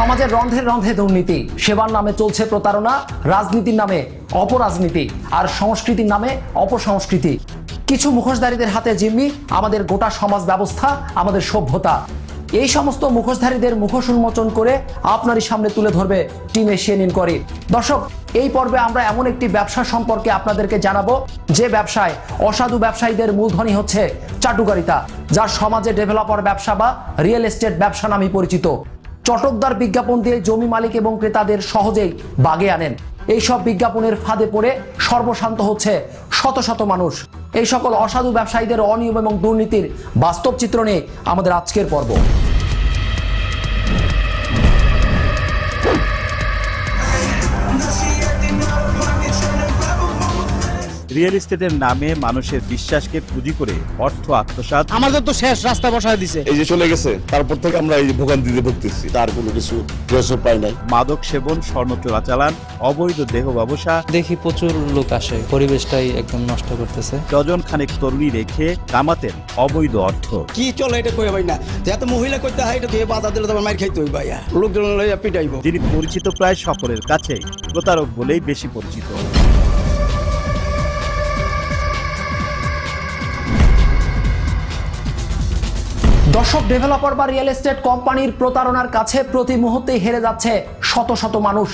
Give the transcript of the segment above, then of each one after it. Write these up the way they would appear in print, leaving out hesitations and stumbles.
সমাজের রন্ধে রন্ধে দুর্নীতি, সেবার নামে চলছে প্রতারণা, রাজনীতির নামে অপরাজনীতি, আর সংস্কৃতির নামে অপসংস্কৃতি। কিছু মুখোশধারীদের হাতে জিম্মি আমাদের গোটা সমাজ ব্যবস্থা, আমাদের সভ্যতা। এই সমস্ত মুখোশধারীদের মুখোশ উন্মোচন করে আপনারই সামনে তুলে ধরবে টিম এশিয়ান ইনকোয়ারি। দর্শক, এই পর্বে আমরা এমন একটি ব্যবসা সম্পর্কে আপনাদেরকে জানাবো যে ব্যবসায় অসাধু ব্যবসায়ীদের মূলধনই হচ্ছে চাটুকারিতা, যা সমাজে ডেভেলপার ব্যবসা বা রিয়েল এস্টেট ব্যবসা নামে পরিচিত। চটকদার বিজ্ঞাপন দিয়ে জমি মালিক এবং ক্রেতাদের সহজেই বাগে আনেন। এইসব বিজ্ঞাপনের ফাঁদে পড়ে সর্বশান্ত হচ্ছে শত শত মানুষ। এই সকল অসাধু ব্যবসায়ীদের অনিয়ম এবং দুর্নীতির বাস্তব চিত্র নিয়ে আমাদের আজকের পর্ব। রিয়েল এস্টেটের নামে মানুষের বিশ্বাসকে পুঁজি করে অর্থ আত্মসাৎ। আমাদের তো শেষ রাস্তা বসায় দিছে, এই যে চলে গেছে, তারপর থেকে আমরা এই ভোগান্তিতে ভুগতেছি, তার কোনো কিছু রেসও পাই নাই। মাদক সেবন, স্বর্ণ চোরাচালান, অবৈধ দেহ ব্যবসা। দেখি প্রচুর লোক আসে, পরিবেশটাই একদম নষ্ট করতেছে। ডজন খানেক তরুণী রেখে কামাতেন অবৈধ অর্থ। কি চলে এটা কই ভাই না, এত মহিলা করতে হয়, এটা বাধা দিলে তোমার মার খাইতে হই ভাইয়া, লোকজন লইয়া পিটাইব। যিনি পরিচিত প্রায় সকলের কাছে, প্রতারক বলেই বেশি পরিচিত। দর্শক, ডেভেলপার বা রিয়েল এস্টেট কোম্পানির প্রতারণার কাছে প্রতি মুহূর্তেই হেরে যাচ্ছে শত শত মানুষ।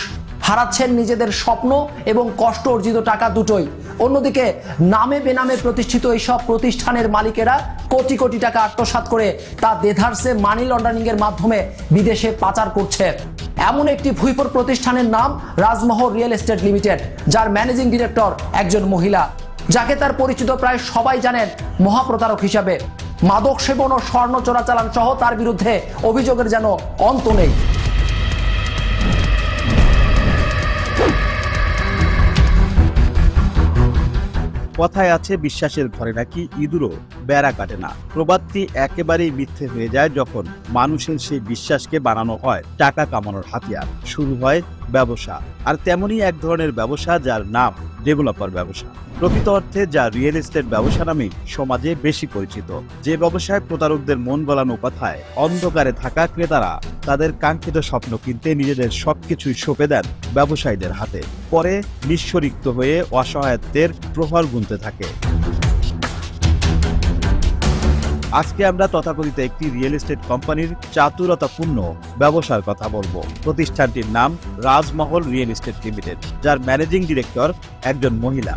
হারাচ্ছেন নিজেদের স্বপ্ন এবং কষ্ট অর্জিত টাকা দুটোই। অন্যদিকে নামে বেনামে প্রতিষ্ঠিত এইসব প্রতিষ্ঠানের মালিকেরা কোটি কোটি টাকা আত্মসাৎ করে তা দেধারসে মানি লন্ডারিং এর মাধ্যমে বিদেশে পাচার করছে। এমন একটি ভুইফোর প্রতিষ্ঠানের নাম রাজমহল রিয়েল এস্টেট লিমিটেড, যার ম্যানেজিং ডিরেক্টর একজন মহিলা, যাকে তার পরিচিত প্রায় সবাই জানেন মহাপ্রতারক হিসাবে। মাদক সেবন ও স্বর্ণ চোরাচালান সহ তার বিরুদ্ধে অভিযোগের যেন অন্ত নেই। কথায় আছে, বিশ্বাসের ঘরে নাকি ইঁদুরও বেড়া কাটে না। প্রবাদটি একেবারেই মিথ্যে হয়ে যায় যখন মানুষের সেই বিশ্বাসকে বানানো হয় টাকা কামানোর হাতিয়ার। শুরু হয় ব্যবসা, আর তেমনই এক ধরনের ব্যবসা যার নাম ডেভেলপার ব্যবসা। প্রকৃত অর্থে যা রিয়েল এস্টেট ব্যবসা নামে সমাজে বেশি পরিচিত। যে ব্যবসায় প্রতারকদের মন গলানো কথায় অন্ধকারে থাকা ক্রেতারা তাদের কাঙ্ক্ষিত স্বপ্ন কিনতে নিজেদের সবকিছুই সঁপে দেন ব্যবসায়ীদের হাতে। পরে নিঃস্বরিক্ত হয়ে অসহায়ত্বের প্রহর গুনতে থাকে। আজকে আমরা তথাকথিত একটি রিয়েল এস্টেট কোম্পানির চাতুরতাপূর্ণ ব্যবসার কথা বলবো। প্রতিষ্ঠানটির নাম রাজমহল রিয়েল এস্টেট লিমিটেড, যার ম্যানেজিং ডিরেক্টর একজন মহিলা।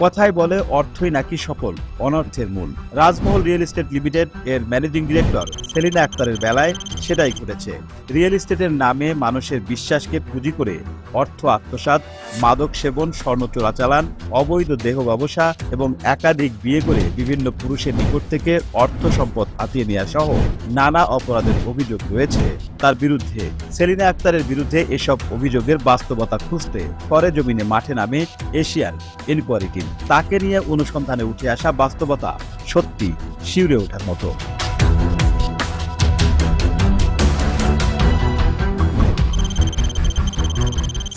কথায় বলে, অর্থই নাকি সকল অনর্থের মূল। রাজমহল রিয়েল এস্টেট লিমিটেড এর ম্যানেজিং ডিরেক্টর সেলিনা আক্তারের বেলায় সেটাই ঘটেছে। রিয়েল এস্টেটের নামে মানুষের বিশ্বাসকে পুঁজি করে অর্থ আত্মসাৎ, মাদক সেবন, স্বর্ণ চোরাচালান, অবৈধ দেহ ব্যবসা এবং একাধিক বিয়ে করে বিভিন্ন পুরুষের নিকট থেকে অর্থ সম্পদ হাতিয়ে নেওয়া সহ নানা অপরাধের অভিযোগ রয়েছে তার বিরুদ্ধে। সেলিনা আক্তারের বিরুদ্ধে এসব অভিযোগের বাস্তবতা খুঁজতে সরেজমিনে মাঠে নামে এশিয়ান ইনকোয়ারি টিম। তাকে নিয়ে অনুসন্ধানে উঠে আসা বাস্তবতা সত্যি শিউরে ওঠার মতো।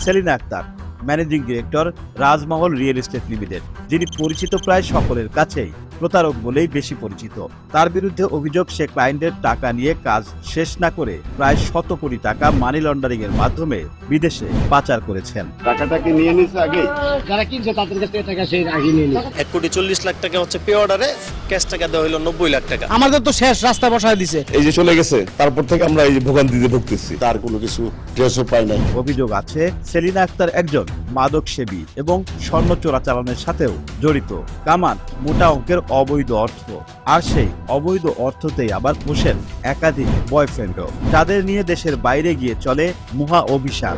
সেলিনা আক্তার, ম্যানেজিং ডিরেক্টর রাজমহল রিয়েল এস্টেট লিমিটেড, যিনি পরিচিত প্রায় সকলের কাছেই, প্রতারক বলেই বেশি পরিচিত। তার বিরুদ্ধে অভিযোগ, সে ক্লায়েন্টের টাকা নিয়ে কাজ শেষ না করে প্রায় 100 কোটি টাকা মানি লন্ডারিং এর মাধ্যমে বিদেশে পাচার করেছেন। টাকাটাকে নিয়ে নিছে আগে, যারা কিনছে তাদের কাছ থেকে টাকা সেই আগে নিয়ে নিছে। 1,40,00,000 টাকা হচ্ছে পে অর্ডারে, ক্যাশ টাকা দেওয়া হলো 90 লাখ টাকা। আমাদের তো শেষ রাস্তা বসায় দিছে, এই যে চলে গেছে, তারপর থেকে আমরা এই ভোগান্তিতে ভুগতেছি, তার কোনো কিছু রেসও পাই নাই। অভিযোগ আছে, সেলিনা আক্তার একজন মাদক সেবী এবং স্বর্ণ চোরাচালানের সাথেও জড়িত। কামান মোটা অঙ্কের অবৈধ অর্থ, আর সেই অবৈধ অর্থতেই আবার পোষেন একাধিক বয়ফ্রেন্ডও, যাদের নিয়ে দেশের বাইরে গিয়ে চলে মহা অভিশাপ।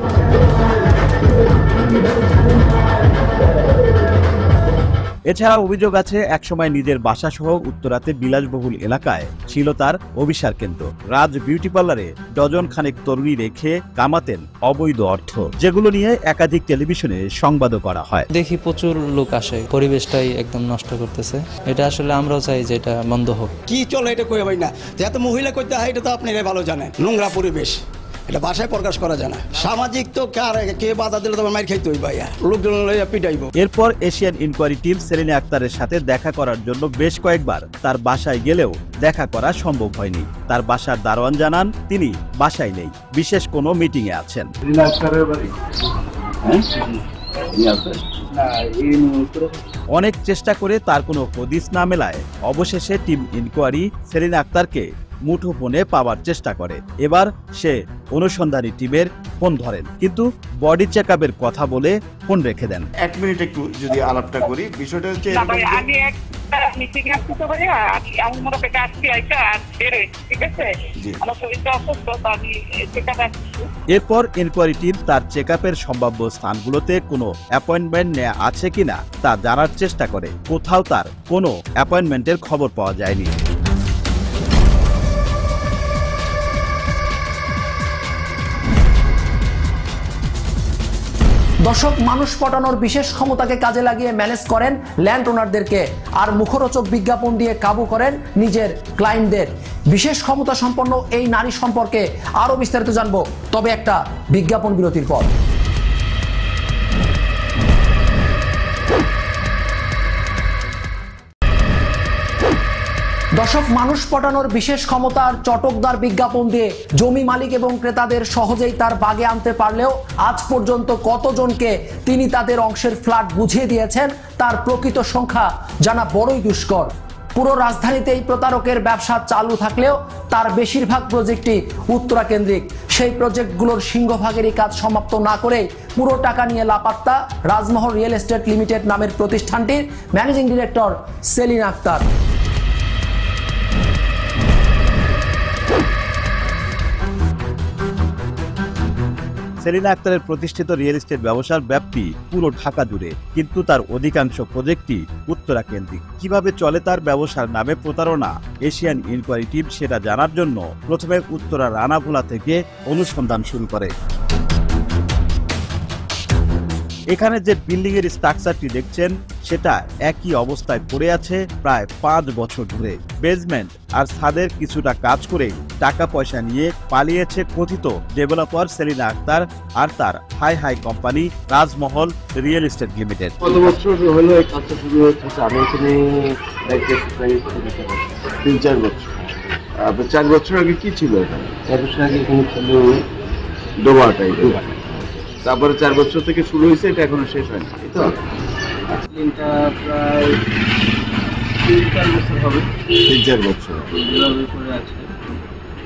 এছাড়া অভিযোগ আছে, একসময় নিজের বাসা সহ উত্তরাতে বিলাসবহুল এলাকায় ছিল তার অভিসার কেন্দ্র। রাজ বিউটি পার্লারে ডজন খানেক তরুণী রেখে কামাতেন অবৈধ অর্থ, যেগুলো নিয়ে একাধিক টেলিভিশনে সংবাদও করা হয়। দেখি প্রচুর লোক আসে, পরিবেশটাই একদম নষ্ট করতেছে। এটা আসলে আমরাও চাই যে এটা বন্ধ হোক। কি চলে এটা কই ভাই না, এত মহিলা করতে হয়, এটা তো আপনারাই ভালো জানেন। নোংরা পরিবেশ, এটা ভাষায় প্রকাশ করা যায় না। সামাজিক তো কে বাধা দিলে তোমার মাইর খাইতে হই ভাইয়া, লোকজন লইয়া পিটাইব। এরপর এশিয়ান ইনকোয়ারি টিম সেলিনা আক্তারের সাথে দেখা করার জন্য বেশ কয়েকবার তার বাসায় গেলেও দেখা করা সম্ভব হয়নি। তার বাসার দারোয়ান জানান তিনি বাসায় নেই, বিশেষ কোনো মিটিং এ আছেন। অনেক চেষ্টা করে তার কোনো হদিস না মেলায় অবশেষে টিম ইনকোয়ারি সেলিনা আক্তারকে মুঠোফোনে পাওয়ার চেষ্টা করে। এবার সে অনুসন্ধানী টিমের ফোন ধরেন, কিন্তু বডি চেকআপের কথা বলে ফোন রেখে দেন। 1 মিনিট একটু যদি আলাপটা করি। বিষয়টা হচ্ছে এরপর ইনকোয়ারি টিম তার চেকআপের সম্ভাব্য স্থানগুলোতে কোনো অ্যাপয়েন্টমেন্ট নেওয়া আছে কিনা তা জানার চেষ্টা করে। কোথাও তার কোনো অ্যাপয়েন্টমেন্টের খবর পাওয়া যায়নি। দর্শক, মানুষ পটানোর বিশেষ ক্ষমতাকে কাজে লাগিয়ে ম্যানেজ করেন ল্যান্ড ওনারদেরকে, আর মুখরোচক বিজ্ঞাপন দিয়ে কাবু করেন নিজের ক্লায়েন্টদের। বিশেষ ক্ষমতা সম্পন্ন এই নারী সম্পর্কে আরো বিস্তারিত জানবো, তবে একটা বিজ্ঞাপন বিরতির পর। দর্শক, মানুষ পটানোর বিশেষ ক্ষমতার চটকদার বিজ্ঞাপন দিয়ে জমি মালিক এবং ক্রেতাদের সহজেই তার বাগে আনতে পারলেও আজ পর্যন্ত কতজনকে তিনি তাদের অংশের ফ্ল্যাট বুঝিয়ে দিয়েছেন তার প্রকৃত সংখ্যা জানা বড়ই দুষ্কর। পুরো রাজধানীতে এই প্রতারকের ব্যবসা চালু থাকলেও তার বেশিরভাগ প্রজেক্টই উত্তরা কেন্দ্রিক। সেই প্রজেক্টগুলোর সিংহভাগেরই কাজ সমাপ্ত না করে পুরো টাকা নিয়ে লাপাত্তা রাজমহল রিয়েল এস্টেট লিমিটেড নামের প্রতিষ্ঠানটির ম্যানেজিং ডিরেক্টর সেলিনা আক্তার। সেলিনা আক্তারের প্রতিষ্ঠিত রিয়েল এস্টেট ব্যবসার ব্যাপ্তি পুরো ঢাকা জুড়ে, কিন্তু তার অধিকাংশ প্রজেক্টই উত্তরা কেন্দ্রিক। কিভাবে চলে তার ব্যবসার নামে প্রতারণা, এশিয়ান ইনকোয়ারি টিম সেটা জানার জন্য প্রথমে উত্তরা রানাভোলা থেকে অনুসন্ধান শুরু করে। এখানে যে বিল্ডিং এর স্ট্রাকচারটি দেখছেন সেটা একই অবস্থায় পড়ে আছে প্রায় 5 বছর ধরে। বেসমেন্ট আর ছাদের কিছুটা কাজ করে টাকা পয়সা নিয়ে পালিয়েছে কথিত ডেভেলপার সেলিনা আক্তার আর তার হাই কোম্পানি রাজমহল রিয়েল এস্টেট লিমিটেড। কত বছর হলো এই কাজটা শুরু হয়েছে? আমি এখানে 3-4 বছর। 4 বছর আগে কি ছিল এখানে? 4 বছর আগে এখানে ছিল ডোবাটাই। তারপরে 4 বছর থেকে শুরু হয়েছে, এটা এখনো শেষ হয়নি, তাই তো? এটা প্রায় 3-4 বছর হবে। 3-4 বছর করে আছে।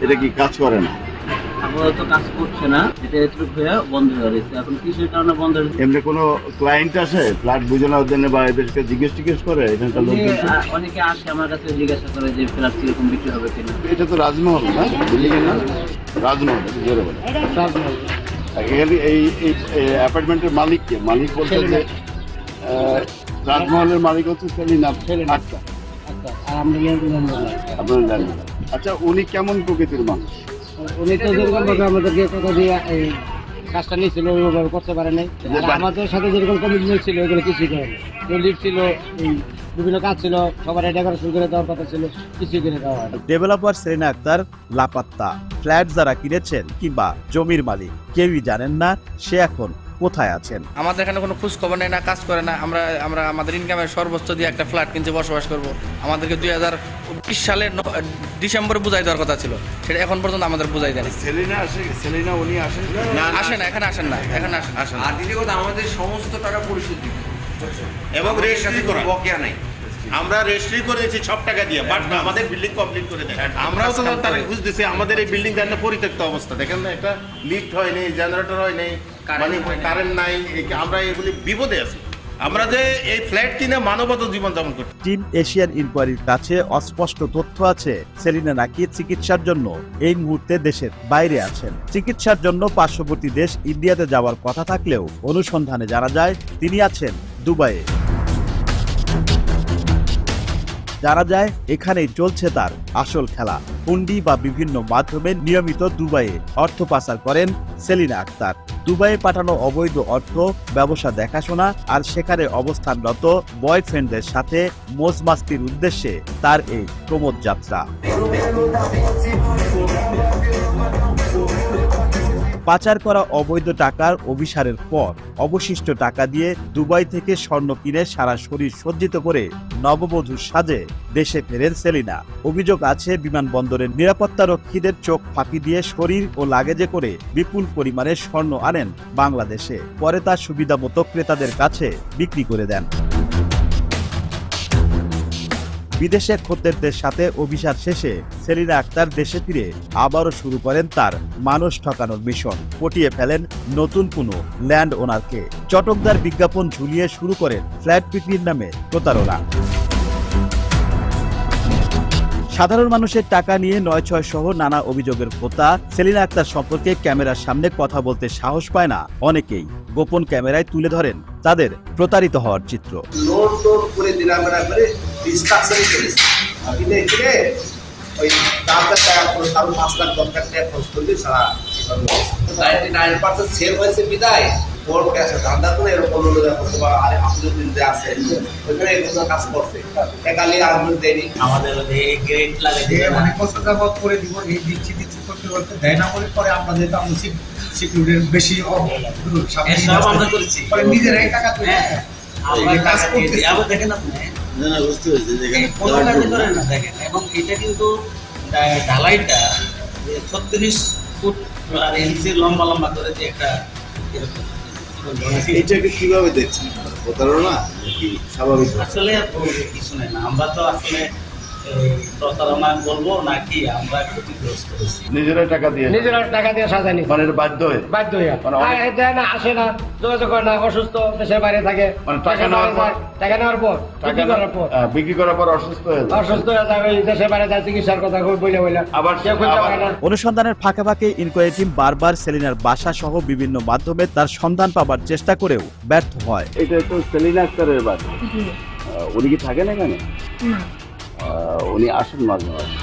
এটা কি কাজ করে না? আপাতত কাজ করছে না, এটা একটু হয়ে বন্ধ হয়ে গেছে। এখন কিসের কারণে বন্ধ হয়েছে? এমনি কোনো ক্লায়েন্ট আসে ফ্ল্যাট বুঝানোর জন্য বা এদেরকে জিজ্ঞেস করে? এখানকার লোকজন অনেকে আসে আমার কাছে জিজ্ঞাসা করে যে ফ্ল্যাট কিরকম বিক্রি হবে কিনা। এটা তো রাজমহল না, বিল্ডিং এর নাম রাজমহল। জোরে বলে রাজমহল। এই অ্যাপার্টমেন্টের মালিক কে? মালিক বলতে যে রাজমহলের মালিক হচ্ছে সেলিনা আক্তার। আর আমরা আপনার। আচ্ছা, উনি কেমন প্রকৃতির মানুষ? উনি তো যেরকম ভাবে আমাদেরকে কথা দিয়ে এই কাজটা নিয়েছিল ওইভাবে করতে পারে নাই। আমাদের সাথে যেরকম কমিটমেন্ট ছিল ওইগুলো কিছুই করে না। লিড ছিল, বিভিন্ন কাজ ছিল, সবার ডেকোরেশন করে দেওয়ার কথা ছিল, কিছুই করে দেওয়া হয়। ডেভেলপার সেলিনা আক্তার লাপাত্তা। ফ্ল্যাট যারা কিনেছেন কিংবা জমির মালিক কেউই জানেন না সে এখন কোথায় আছেন। আমাদের এখানে কোনো খোঁজ খবর নেই না, কাজ করে না। আমরা আমাদের ইনকামের সর্বোচ্চ দিয়ে একটা ফ্ল্যাট কিনতে বসবাস করব। আমাদেরকে 2020 সালের ডিসেম্বরে বুঝাই দেওয়ার কথা ছিল, সেটা এখন পর্যন্ত আমাদের বুঝাই দেয়নি। সেলিনা আসে? সেলিনা উনি আসেন না, আসেন না, এখানে আসেন না, এখানে আসেন। আর দ্বিতীয় কথা, আমাদের সমস্ত টাকা পরিশোধ দিতে এবং রেজিস্ট্রি করা বকেয়া নাই। আমরা রেজিস্ট্রি করেছি সব টাকা দিয়ে, বাট আমাদের বিল্ডিং কমপ্লিট করে দেয়। আমরাও তো তারা ঘুষ দিচ্ছি। আমাদের এই বিল্ডিং দেখেন পরিত্যক্ত অবস্থা, দেখেন না, একটা লিফট হয় নেই, জেনারেটর হয় নেই, মানে কারেন্ট নাই। আমরা এগুলি বিপদে আছি। আমরা যে এই ফ্ল্যাট কিনে মানবত জীবন যাপন করছি। টিম এশিয়ান ইনকোয়ারির কাছে অস্পষ্ট তথ্য আছে সেলিনা নাকি চিকিৎসার জন্য এই মুহূর্তে দেশের বাইরে আছেন। চিকিৎসার জন্য পার্শ্ববর্তী দেশ ইন্ডিয়াতে যাওয়ার কথা থাকলেও অনুসন্ধানে জানা যায় তিনি আছেন দুবাইয়ে। জানা যায় এখানেই চলছে তার আসল খেলা। হুন্ডি বা বিভিন্ন মাধ্যমে নিয়মিত দুবাইয়ে অর্থ পাচার করেন সেলিনা আক্তার। দুবাইয়ে পাঠানো অবৈধ অর্থ ব্যবসা দেখাশোনা আর সেখানে অবস্থানরত বয়ফ্রেন্ডদের সাথে মোজ মাস্তির উদ্দেশ্যে তার এই প্রমোদ যাত্রা। পাচার করা অবৈধ টাকার অভিসারের পর অবশিষ্ট টাকা দিয়ে দুবাই থেকে স্বর্ণ কিনে সারা শরীর সজ্জিত করে নববধূর সাজে দেশে ফেরেন সেলিনা। অভিযোগ আছে বিমানবন্দরের নিরাপত্তারক্ষীদের চোখ ফাঁকি দিয়ে শরীর ও লাগেজে করে বিপুল পরিমাণে স্বর্ণ আনেন বাংলাদেশে, পরে তা সুবিধা মতো ক্রেতাদের কাছে বিক্রি করে দেন। বিদেশে খদ্দেরদের সাথে অভিসার শেষে সেলিনা আক্তার দেশে ফিরে আবারও শুরু করেন তার মানুষ ঠকানোর মিশন। পটিয়ে ফেলেন নতুন কোনো ল্যান্ড ওনারকে, চটকদার বিজ্ঞাপন ঝুলিয়ে শুরু করেন ফ্ল্যাট বিক্রির নামে প্রতারণা। সাধারণ মানুষের টাকা নিয়ে ৯/৬ সহ নানা অভিযোগের হোতা সেলিনা আক্তার সম্পর্কে ক্যামেরার সামনে কথা বলতে সাহস পায় না অনেকেই। গোপন ক্যামেরায় তুলে ধরেন তাদের প্রতারিত হওয়ার চিত্র। নিজেরাই টাকা দেখেন আপনি এবং এটা কিন্তু ঢালাইটা 36 ফুট আর ইঞ্চি লম্বা লম্বা করে যে একটা এটাকে কিভাবে দেখছেন? প্রতারণা নাকি স্বাভাবিক? আসলে কিছু নাই না, আমরা তো আসলে প্রতারণা বলবো নাকি আমরা ক্ষতিগ্রস্ত হয়েছি। নিজেরা টাকা দিয়ে সাজানি মানে বাধ্য হয়ে না, আসে না, যোগাযোগ করে না, অসুস্থ দেশের বাইরে থাকে, মানে টাকা নেওয়ার পর বিক্রি করার পর অসুস্থ হয়ে যায়, ওই দেশের বাইরে যায়, চিকিৎসার কথা বলে আবার অনুসন্ধানের ফাঁকে ফাঁকে ইনকোয়ারি টিম বারবার সেলিনার বাসা সহ বিভিন্ন মাধ্যমে তার সন্ধান পাবার চেষ্টা করেও ব্যর্থ হয়। এটা তো সেলিনা আক্তারের বাসা, উনি কি থাকেন এখানে? উনি আসেন মাঝে মাঝে।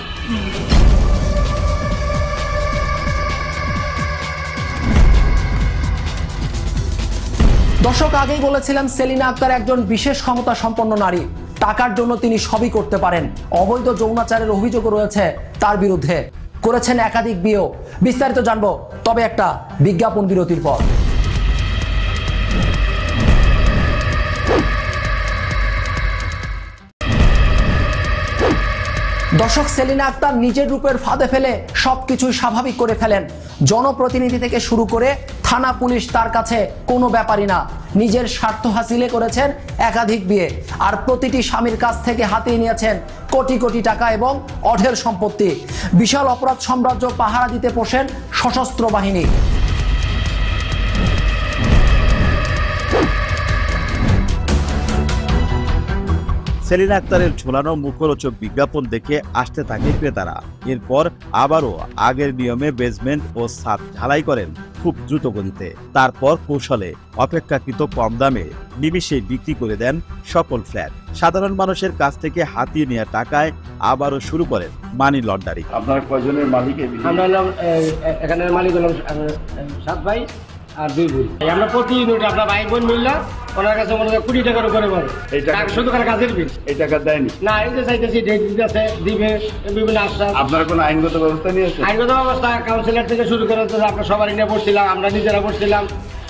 দর্শক, আগেই বলেছিলাম সেলিনা আক্তার একজন বিশেষ ক্ষমতা সম্পন্ন নারী। টাকার জন্য তিনি সবই করতে পারেন। অবৈধ যৌনাচারের অভিযোগও রয়েছে তার বিরুদ্ধে। করেছেন একাধিক বিয়েও। বিস্তারিত জানবো তবে একটা বিজ্ঞাপন বিরতির পর। দর্শক, সেলিনা আক্তার নিজের রূপের ফাঁদে ফেলে সবকিছুই স্বাভাবিক করে ফেলেন। জনপ্রতিনিধি থেকে শুরু করে থানা পুলিশ তার কাছে কোনো ব্যাপারই না। নিজের স্বার্থ হাসিলে করেছেন একাধিক বিয়ে, আর প্রতিটি স্বামীর কাছ থেকে হাতিয়ে নিয়েছেন কোটি কোটি টাকা এবং অঢেল সম্পত্তি। বিশাল অপরাধ সাম্রাজ্য পাহারা দিতে বসেন সশস্ত্র বাহিনী। সেলিনা আক্তারের ঝোলানো মুখরোচক বিজ্ঞাপন দেখে আসতে থাকে ক্রেতারা। এরপর আবারও আগের নিয়মে বেসমেন্ট ও ছাদ ঢালাই করেন খুব দ্রুত গতিতে। তারপর কৌশলে অপেক্ষাকৃত কম দামে নিমিষে বিক্রি করে দেন সকল ফ্ল্যাট। সাধারণ মানুষের কাছ থেকে হাতিয়ে নেওয়া টাকায় আবারও শুরু করেন মানি লন্ডারিং। আপনার কয়জনের মালিক? আমরা হলাম এখানের মালিক হলাম 7 ভাই আর 2 বোন। আমরা প্রতি ইউনিট আপনার ভাই বোন মিললাম ওনার কাছে মনে হয় 20 টাকার উপরে পাবো। শুধু কাজের বিল, এই টাকা দেয়নি না, এই যে চাইতেছি ডেট দিতেছে, দিবে বিভিন্ন আশ্বাস। আপনার কোনো আইনগত ব্যবস্থা নিয়েছে? আইনগত ব্যবস্থা কাউন্সিলর থেকে শুরু করে আমরা সবাই নিয়ে বসছিলাম, আমরা নিজেরা বসছিলাম,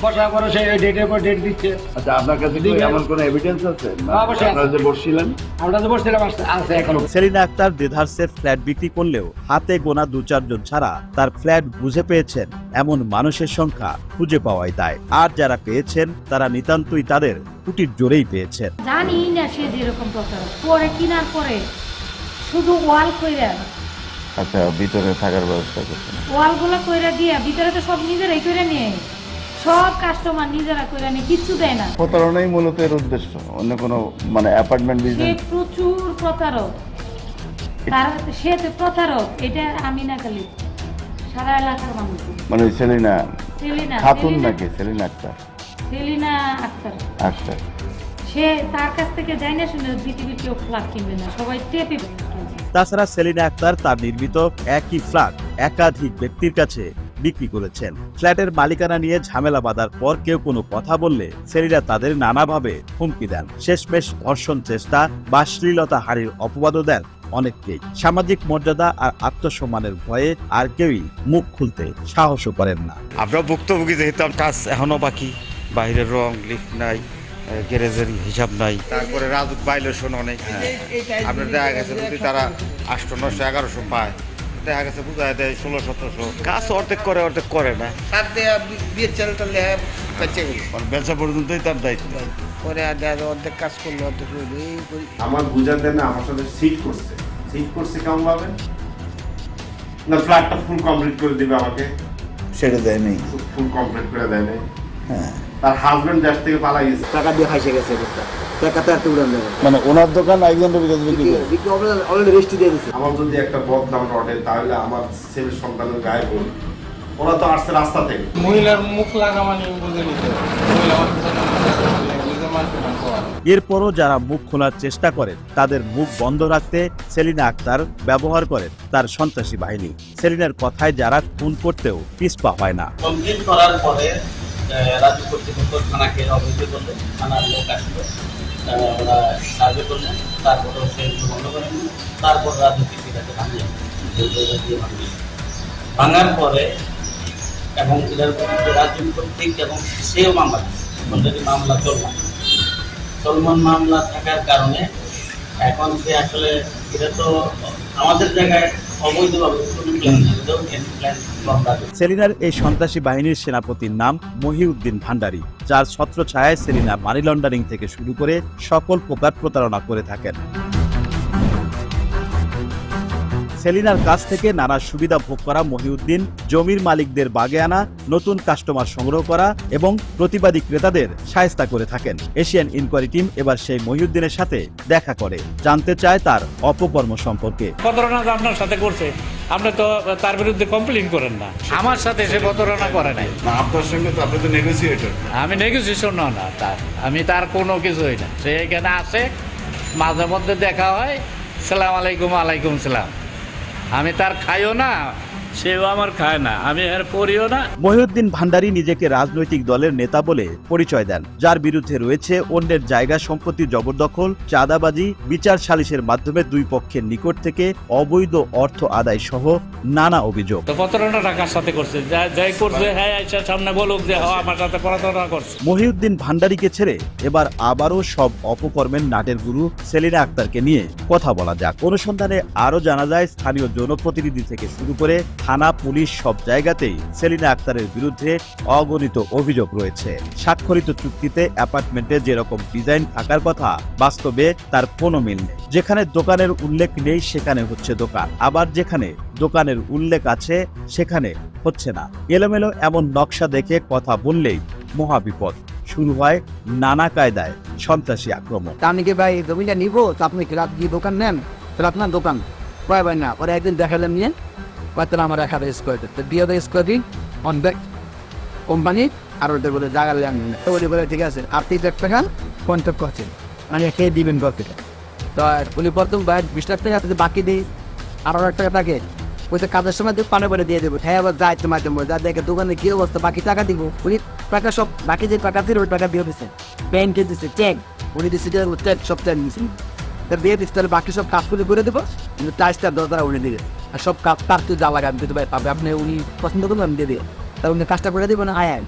বসার পরে সেই ডেটের পর ডেট দিচ্ছে। আচ্ছা, আপনার কাছে কি এমন কোনো এভিডেন্স আছে? অবশ্যই আপনারা যে বসছিলেন? আমরা যে বসছিলাম আছে এখন। সেলিনা আক্তার দেধারসে ফ্ল্যাট বিক্রি করলেও হাতে গোনা 2-4 জন ছাড়া তার ফ্ল্যাট বুঝে পেয়েছেন এমন মানুষের সংখ্যা খুঁজে পাওয়াই দায়। আর যারা পেয়েছেন তারা নিতান্তই তাদের কুটির জোরেই পেয়েছেন। জানি না সে যেরকম প্রকার পরে কিনার পরে শুধু ওয়াল কইরা, আচ্ছা, ভিতরে থাকার ব্যবস্থা করছেন? ওয়ালগুলো কইরা দিয়া ভিতরে তো সব নিজেরাই কইরা নিয়ে, সব কাস্টমার নিজেরা কইরা নিয়ে, কিচ্ছু দেয় না। প্রতারণাই মূলত এর উদ্দেশ্য, অন্য কোনো মানে অ্যাপার্টমেন্ট বিজনেস? প্রচুর প্রতারক, সে তো প্রতারক। এটা আমি না খালি, সারা এলাকার মানুষ। মানে সেলিনা খাতুন সেলিনা নাকি সেলিনা আক্তার? সেলিনা আক্তার। আচ্ছা, সে তার কাছ থেকে যাই না শুনে পৃথিবীর কেউ ফ্ল্যাট কিনবে না, সবাই টেপে। তাছাড়া সেলিনা আক্তার তার নির্মিত একই ফ্ল্যাট একাধিক ব্যক্তির কাছে বিক্রি করেছেন। ফ্ল্যাটের মালিকানা নিয়ে ঝামেলা বাঁধার পর কেউ কোনো কথা বললে সেলিনা তাদের নানাভাবে হুমকি দেন। শেষমেশ ধর্ষণ চেষ্টা বা শ্লীলতা হারির অপবাদও দেন অনেককেই। সামাজিক মর্যাদা আর আত্মসম্মানের ভয়ে আর কেউই মুখ খুলতে সাহসও করেন না। আমরা ভুক্তভোগী, যেহেতু কাজ এখনো বাকি, বাইরের রং লিফট নাই, গ্যারেজের হিসাব নাই, তারপরে রাজুক ভাইলেশন অনেক। আপনার দেখা গেছে যদি তারা 800, 900, 1100 পায়, দেখা গেছে বুঝায় দেয় 1600-1700, কাজ অর্ধেক করে না, তার বিয়ের চালটা বেচা পর্যন্তই তার দায়িত্ব। পরে অর্ধেক কাজ করলো, অর্ধেক আমার বুঝাতে না আমার সাথে সিট করছে কেমন ভাবে না, ফ্ল্যাটটা ফুল কমপ্লিট করে দিবে আমাকে, সেটা দেয় নেই, ফুল কমপ্লিট করে দেয় নাই। হ্যাঁ, তার হাজবেন্ড দেশ থেকে পালাই গেছে, টাকা দিয়ে খাইছে গেছে, টাকাতে আর উড়ান দেবে, মানে ওনার দোকান একজনের কাছে বিক্রি অলরেডি রেজিস্ট্রি দিয়ে দিয়েছে। আমার যদি একটা বদনাম রটে তাহলে আমার ছেলে সন্তানের গায়ে বল, ওরা তো আসছে রাস্তা থেকে। মহিলার মুখ লাগা মানে বুঝে নিতে, এরপরও যারা মুখ খোলার চেষ্টা করেন তাদের মুখ বন্ধ রাখতে সেলিনা আক্তার ব্যবহার করেন তার সন্ত্রাসী বাহিনী। সেলিনার কথায় যারা খুন করতেও পিছপা হয় না। কমপ্লেন করার পরে রাজ্য কর্তৃপক্ষ থানাকে অবহিত করলেন, থানার লোক আসলো, ওরা সার্ভে করলেন, তারপরেও সে বন্ধ করেন, তারপর রাজ্য কৃষিটাকে ভাঙলেন, ভাঙার পরে এবং এটার রাজ্য কর্তৃক এবং সেও মামলা অলরেডি মামলা চলমান মামলা থাকার কারণে এখন সে আসলে এটা তো আমাদের জায়গায় অবৈধভাবে সেলিনার এই সন্ত্রাসী বাহিনীর সেনাপতির নাম মহিউদ্দিন ভান্ডারী, যার ছত্রছায়ায় সেলিনা মানি লন্ডারিং থেকে শুরু করে সকল প্রকার প্রতারণা করে থাকেন। সেলিনার কাছ থেকে নানা সুবিধা ভোগ করা মহিউদ্দিন জমির মালিকদের বাগে আনা, নতুন কাস্টমার সংগ্রহ করা এবং প্রতিবাদী ক্রেতাদের শায়েস্তা করে থাকেন। এশিয়ান ইনকোয়ারি টিম এবার সেই মহিউদ্দিনের সাথে দেখা করে জানতে চায় তার অপকর্ম সম্পর্কে। প্রতারণা আপনার সাথে করছে, আপনি তো তার বিরুদ্ধে কমপ্লেন করেন না। আমার সাথে সে প্রতারণা করে নাই। আপনার সঙ্গে তো আপনি তো নেগোসিয়েটর। আমি নেগোসিয়েশন না তার, আমি তার কোনো কিছুই না। সে এখানে আসে, মাঝে মধ্যে দেখা হয়, সালাম আলাইকুম, আলাইকুম সালাম। আমি তার খাইও না, সেও আমার খায় না, আমি এর পড়িও না। মহিউদ্দিন ভান্ডারী নিজেকে রাজনৈতিক দলের নেতা বলে পরিচয় দেন, যার বিরুদ্ধে রয়েছে অন্যের জায়গা সম্পত্তি জবরদখল, চাঁদাবাজি, বিচার সালিশের মাধ্যমে দুই পক্ষের নিকট থেকে অবৈধ অর্থ আদায় সহ নানা অভিযোগ। তো প্রতারণা টাকার সাথে করছে, যাই করছে হ্যাঁ আইসা সামনে বলুক যে আমার সাথে প্রতারণা করছে। মহিউদ্দিন ভান্ডারীকে ছেড়ে এবার আবারও সব অপকর্মের নাটের গুরু সেলিনা আক্তারকে নিয়ে কথা বলা যাক। অনুসন্ধানে আরো জানা যায়, স্থানীয় জনপ্রতিনিধি থেকে শুরু করে থানা, পুলিশ সব জায়গাতেই সেলিনা আক্তারের বিরুদ্ধে অগণিত অভিযোগ রয়েছে। স্বাক্ষরিত চুক্তিতে অ্যাপার্টমেন্টে যেরকম ডিজাইন থাকার কথা, বাস্তবে তার কোনো মিল নেই। যেখানে দোকানের উল্লেখ নেই সেখানে হচ্ছে দোকান, আবার যেখানে দোকানের উল্লেখ আছে সেখানে হচ্ছে না। এলোমেলো এমন নকশা দেখে কথা বললেই মহাবিপদ। শুরু হয় নানা কায়দায় সন্ত্রাসী আক্রমণ। আপনি কি ভাই জমিটা নিবো, তো আপনি কি দোকান নেন, তাহলে আপনার দোকান কয় ভাই না, পরে একদিন দেখালাম নিয়ে তাহলে আমার 1000 square feet, 2000 square feet on back company, আর ওদের বলে জায়গা লেন, তো ওদের বলে ঠিক আছে আপনি 1 লাখ টাকা কন্ট্যাক্ট করছেন, মানে খেয়ে দিবেন প্রফিট। তো উনি প্রথম 20 লাখ টাকা বাকি দিই, আর 1 লাখ টাকা থাকে ওইটা কাজের সময় পানে বলে দিয়ে দেবো। হ্যাঁ আবার যাইতে মাধ্যমে যা দেখে দোকানে কি অবস্থা, বাকি টাকা দিব। উনি টাকা সব বাকি যে টাকা ছিল ওই টাকা দিয়ে দিচ্ছে, পেন্টে দিচ্ছে, চেক উনি দিচ্ছে, চেক সব চেক দিচ্ছেন, দিয়ে দিচ্ছে। তাহলে বাকি সব কাজ করে দেবো, কিন্তু টাইসটা 10,000 উনি দিবে, আর সব কাজ তার তো যা লাগে আমি দিতে পাবে, আপনি উনি পছন্দ করবেন আমি দিয়ে দিই, তাহলে উনি কাজটা করে দেবো না। আয়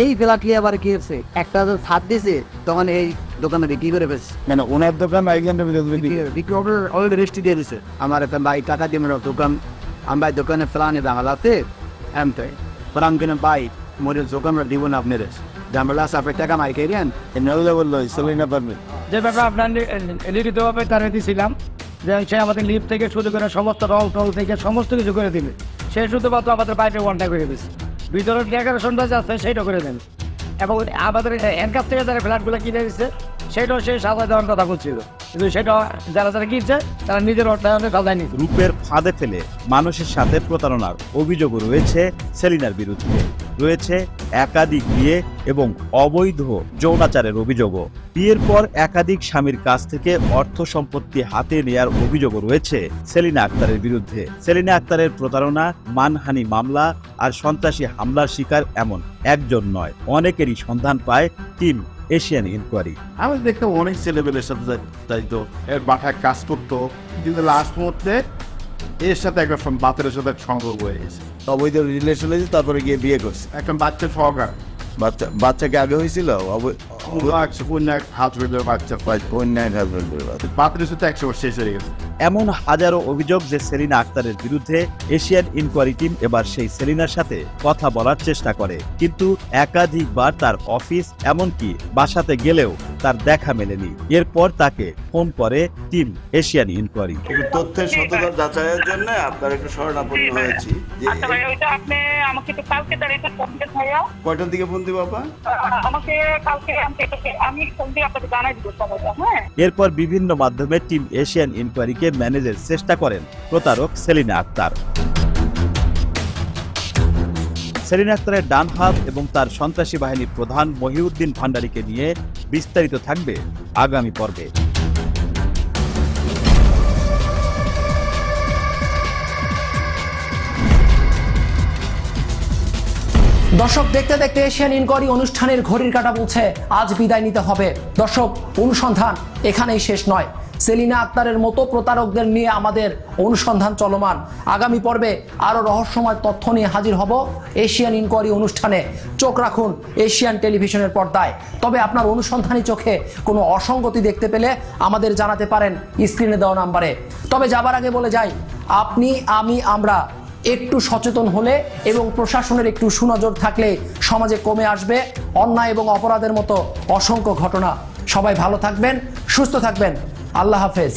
এই ফেলাটি আবার কি হচ্ছে, একটা ছাদ দিয়েছে তখন এই দোকানে বিক্রি করে ফেলছে, মানে ওনার দোকান বিক্রি অলরেডি রেস্টি দিয়ে দিচ্ছে। আমার একটা ভাই টাকা দিয়ে মেরা দোকান, আমি ভাই দোকানে ফেলানি দামাল আছে, এমটাই ফেলান কিনে ভাই মোর দোকান দিব না আপনার জামলা আপনার টাকা মারি খেয়েন বললো সেলিনা পারবেন। যে ব্যাপার আপনার লিখিতভাবে তারা দিয়েছিলাম যে সে আমাদের লিফট থেকে শুরু করে সমস্ত রং টল থেকে সমস্ত কিছু করে দিবে, সে শুধুমাত্র আমাদের বাইরে ওয়ানটা করে দিচ্ছে, ভিতরের ডেকোরেশনটা আছে সেইটা করে দেন, এবং আমাদের এর কাছ থেকে যারা ফ্ল্যাটগুলো কিনে দিচ্ছে সেটাও সে সাজায় দেওয়ার কথা বলছিল, কিন্তু সেটা যারা যারা কিনছে তারা নিজের অর্থায়নে সাজায় নিচ্ছে। রূপের ফাঁদে ফেলে মানুষের সাথে প্রতারণার অভিযোগও রয়েছে সেলিনার বিরুদ্ধে। রয়েছে একাধিক বিয়ে এবং অবৈধ যৌনাচারের অভিযোগও। বিয়ের পর একাধিক স্বামীর কাছ থেকে অর্থ সম্পত্তি হাতে নেয়ার অভিযোগও রয়েছে সেলিনা আক্তারের বিরুদ্ধে। সেলিনা আক্তারের প্রতারণা, মানহানি মামলা আর সন্ত্রাসী হামলার শিকার এমন একজন নয়, অনেকেরই সন্ধান পায় টিম এশিয়ান ইনকোয়ারি। আমি দেখতাম অনেক ছেলেবেলের সাথে যাইতো, এর বাসায় কাজ করতো, কিন্তু লাস্ট মুহূর্তে এর সাথে একটা বাতের সাথে সম্পর্ক হয়ে গেছে, অবৈধ রিলেশন হয়েছে, তারপরে গিয়ে বিয়ে করছে। একটা বাচ্চা সহকার, বাচ্চাকে আগে হয়েছিল এমন হাজারো অভিযোগ যে সেলিনা আক্তারের বিরুদ্ধে এশিয়ান ইনকোয়ারি টিম এবার সেই সেলিনার সাথে কথা বলার চেষ্টা করে, কিন্তু একাধিকবার তার অফিস এমনকি বাসাতে গেলেও তার দেখা মেলেনি। এরপর তাকে ফোন করে টিম এশিয়ান ইনকোয়ারি। তথ্যের সততা যাচাইয়ের জন্য আপনার একটু শরণাপন্ন হয়েছি। কয়টার দিকে ফোন দিব আপা? এরপর বিভিন্ন মাধ্যমে টিম এশিয়ান ইনকোয়ারিকে ম্যানেজের চেষ্টা করেন প্রতারক সেলিনা আক্তার। সেলিনা আক্তারের ডান হাত এবং তার সন্ত্রাসী বাহিনীর প্রধান মহিউদ্দিন ভান্ডারীকে নিয়ে বিস্তারিত থাকবে আগামী পর্বে। দর্শক, দেখতে দেখতে এশিয়ান ইনকোয়ারি অনুষ্ঠানের ঘড়ির কাঁটা বলছে আজ বিদায় নিতে হবে। দর্শক, অনুসন্ধান এখানেই শেষ নয়। সেলিনা আক্তারের মতো প্রতারকদের নিয়ে আমাদের অনুসন্ধান চলমান। আগামী পর্বে আরো রহস্যময় তথ্য নিয়ে হাজির হব এশিয়ান ইনকোয়ারি অনুষ্ঠানে। চোখ রাখুন এশিয়ান টেলিভিশনের পর্দায়। তবে আপনার অনুসন্ধানী চোখে কোনো অসঙ্গতি দেখতে পেলে আমাদের জানাতে পারেন স্ক্রিনে দেওয়া নাম্বারে। তবে যাবার আগে বলে যাই, আপনি, আমি, আমরা একটু সচেতন হলে এবং প্রশাসনের একটু সুনজর থাকলে সমাজে কমে আসবে অন্যায় এবং অপরাধের মতো অসংখ্য ঘটনা। সবাই ভালো থাকবেন, সুস্থ থাকবেন। আল্লাহ হাফেজ।